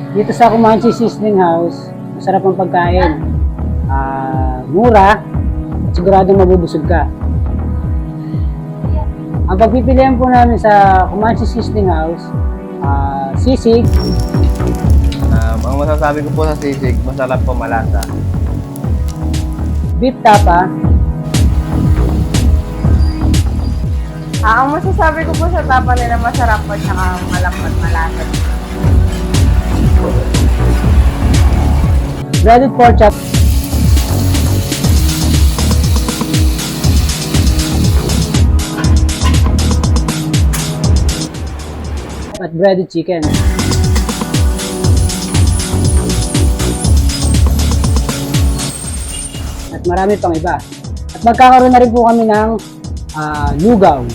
Dito sa Comanche Sizzling House, masarap ang pagkain. Mura, at siguradong mabubusog ka. Ang pagpipilian po namin sa Comanche Sizzling House, sisig. Ang masasabi ko po sa sisig, masarap po, malasa. Beef tapa. Ang masasabi ko po sa tapa nila masarap po tsaka malambot malasa. Breaded pork chop. At breaded chicken. At marami pang iba. At magkakaroon na rin po kami ng lugaw.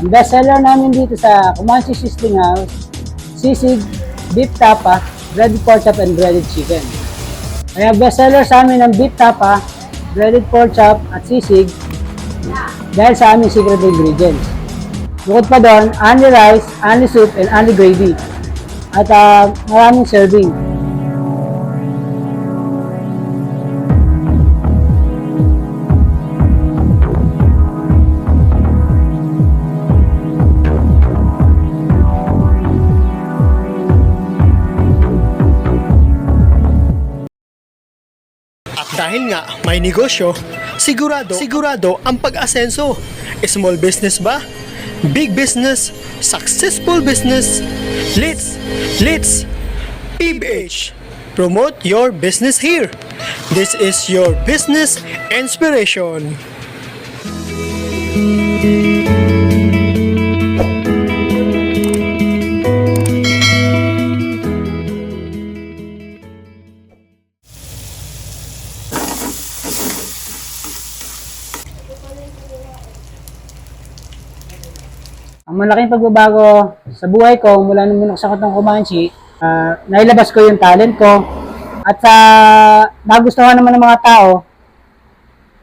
Ang best seller namin dito sa Comanche Sizzling House, sisig, beef tapa, breaded pork chop, and breaded chicken. Kaya best seller sa amin ng beef tapa, breaded pork chop, at sisig dahil sa aming secret ingredients. Bukod pa doon, only rice, only soup, and only gravy. At maraming serving. At dahil nga may negosyo, sigurado ang pag-asenso. Small business ba? Big business? Successful business? Let's PBH. Promote your business here. This is your business inspiration. Ang malaking pagbabago sa buhay ko mula nung binuksan ko itong Comanche, nailabas ko yung talent ko at nagustuhan naman ng mga tao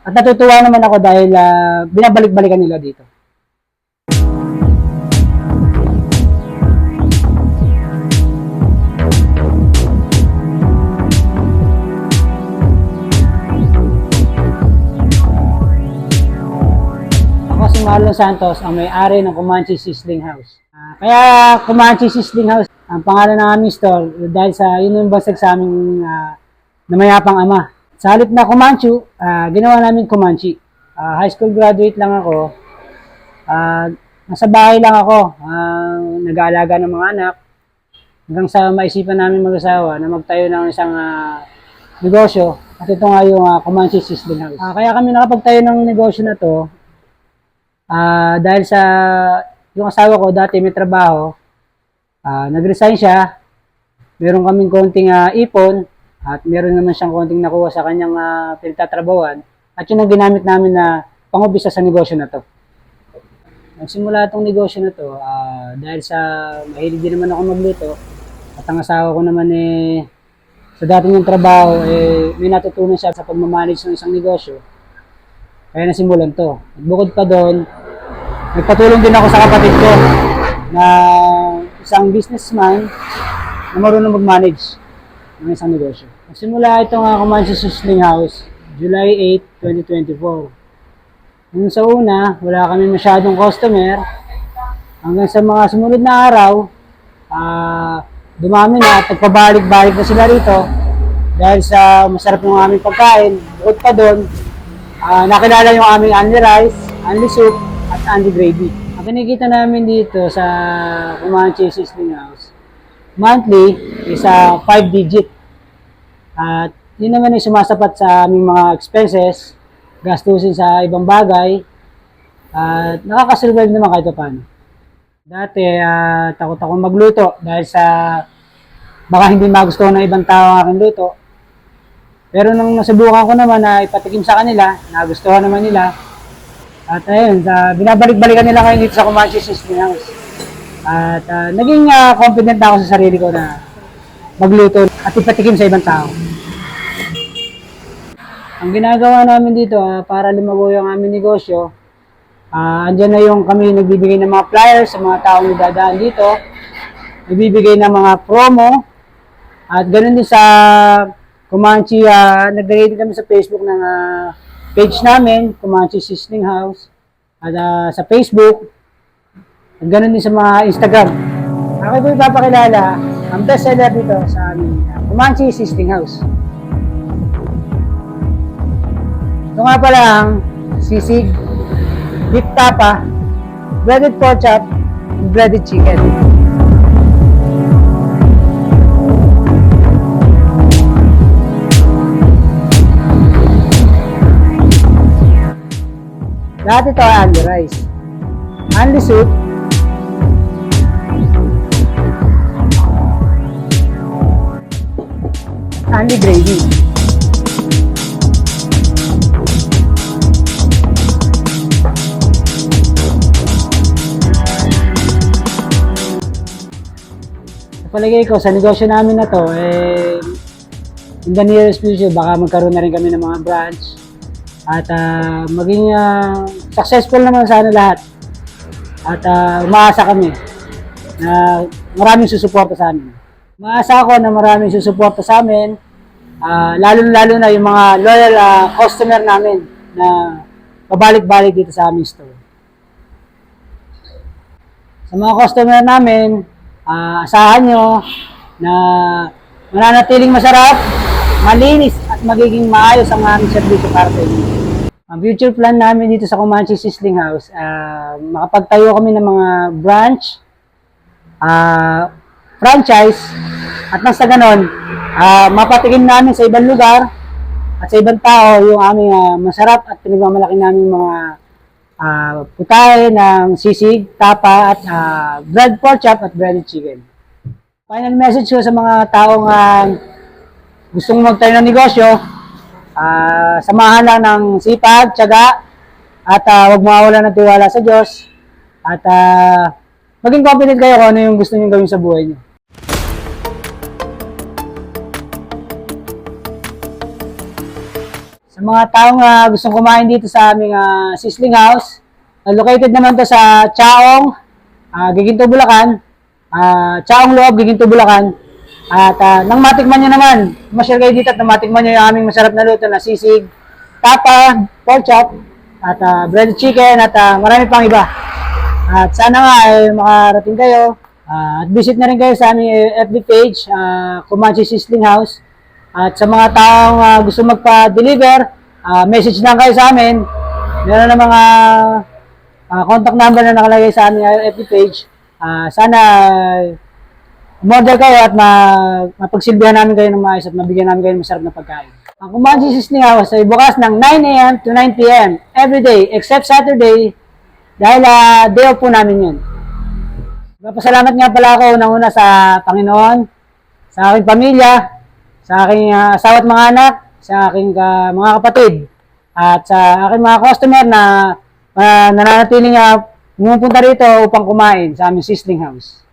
at natutuwa naman ako dahil binabalik-balikan nila dito. Si Marlon Santos ang may-ari ng Comanche Sizzling House. Kaya Comanche Sizzling House ang pangalan ng aming store dahil sa yun yung basag sa aming namayapang ama. Sa halip na Comanche, ginawa namin Comanche. High school graduate lang ako. Nasa bahay lang ako, nag-aalaga ng mga anak. Hanggang sa maisipan namin mag-asawa na magtayo ng isang negosyo. At ito nga yung Comanche Sizzling House. Kaya kami nakapagtayo ng negosyo na to dahil sa yung asawa ko dati may trabaho, nag-resign siya, meron kaming konting ipon at meron naman siyang konting nakuha sa kanyang pinagtatrabawan at yun ang ginamit namin na pang-umpisa sa negosyo na to. Nagsimula itong negosyo na to dahil sa mahilig din naman ako magluto at ang asawa ko naman sa dati niyang trabaho may natutunan siya sa pagmamanage ng isang negosyo. Kaya nasimulan to. At bukod pa doon, nagpatulong din ako sa kapatid ko na isang businessman na marunong mag-manage ng isang negosyo. Nagsimula itong Comanche Sizzling House, July 8, 2024. Nung sa una, wala kami masyadong customer. Hanggang sa mga sumunod na araw, dumami na at nagpabalik-balik na sila rito dahil sa masarap ng aming pagkain. Bukod pa doon, nakilala yung aming only rice, only soup, at only gravy. Ang kinikita namin dito sa Comanche Sizzling House, monthly is 5 digit. At yun naman ay sumasapat sa aming mga expenses, gastusin sa ibang bagay, at nakakasurvive naman kahit paano. Dati, takot ako magluto dahil sa baka hindi magustuhan ng ibang tao ang aking luto. Pero nung nasubukan ko naman na ipatikim sa kanila, nagustuhan naman nila. At ayun, binabalik-balikan nila ngayon dito sa Comanche Sizzling House. At naging confident na ako sa sarili ko na magluto at ipatikim sa ibang tao. Ang ginagawa namin dito para lumago yung aming negosyo, andyan na yung kami nagbibigay ng mga flyers sa mga taong dadaan dito. Nagbibigay ng mga promo At ganun din sa Comanche, nag-create din kami sa Facebook ng page namin, Comanche Sizzling House. At sa Facebook, at ganun din sa mga Instagram. Ako po ipapakilala ang best seller dito sa aming Comanche Sizzling House. Ito nga pala ang sisig, beef tapa, breaded pork chop, and breaded chicken. Lahat ito ay only rice, only soup, only gravy. Palagay ko sa negosyo namin na to, in the nearest future, baka magkaroon na rin kami ng mga branch at maging successful naman sana lahat. At umaasa kami na maraming susuporta sa amin. Umaasa ako na maraming susuporta sa amin, lalo na yung mga loyal customer namin na pabalik-balik dito sa aming store. Sa mga customer namin, asahan nyo na mananatiling masarap, malinis at magiging maayos ang aming serbisyo para sa inyo. Ang future plan namin dito sa Comanche Sizzling House, makapagtayo kami ng mga branch, franchise, at nang sa ganon, mapatikin namin sa ibang lugar at sa ibang tao yung aming masarap at pinagmamalaki namin mga putahe ng sisig, tapa, at bread pork chop at breaded chicken. Final message ko sa mga taong gustong magtayo ng negosyo, samahan lang ng sipag, tiyaga, at huwag mawawala ng tiwala sa Diyos, at maging confident kayo kung ano yung gusto nyo gawin sa buhay nyo. Sa mga taong gustong kumain dito sa aming Sizzling House, located naman to sa Chaong, Giginto, Bulacan. Chaong Loob, Giginto, Bulacan. At nang matikman nyo naman, ma-share kayo dito at nang matikman nyo yung aming masarap na luto na sisig, tapa, pork chop, at breaded chicken, at marami pang iba. At sana nga ay makarating kayo. At visit na rin kayo sa aming FB page, Comanche Sizzling House. At sa mga taong gusto magpa-deliver, message lang kayo sa amin. Meron na mga contact number na nakalagay sa aming FB page. Sana umorder kayo at mapagsilbihan namin kayo ng maayos at mabigyan namin kayo ng masarap na pagkain. Ang Comanche Sizzling House ay bukas ng 9 a.m. to 9 p.m. every day except Saturday dahil day off po namin yun. Pasalamat nga pala ako unang-una sa Panginoon, sa aking pamilya, sa aking asawa at mga anak, sa aking mga kapatid, at sa aking mga customer na nananatiling pumupunta rito upang kumain sa aming Sizzling House.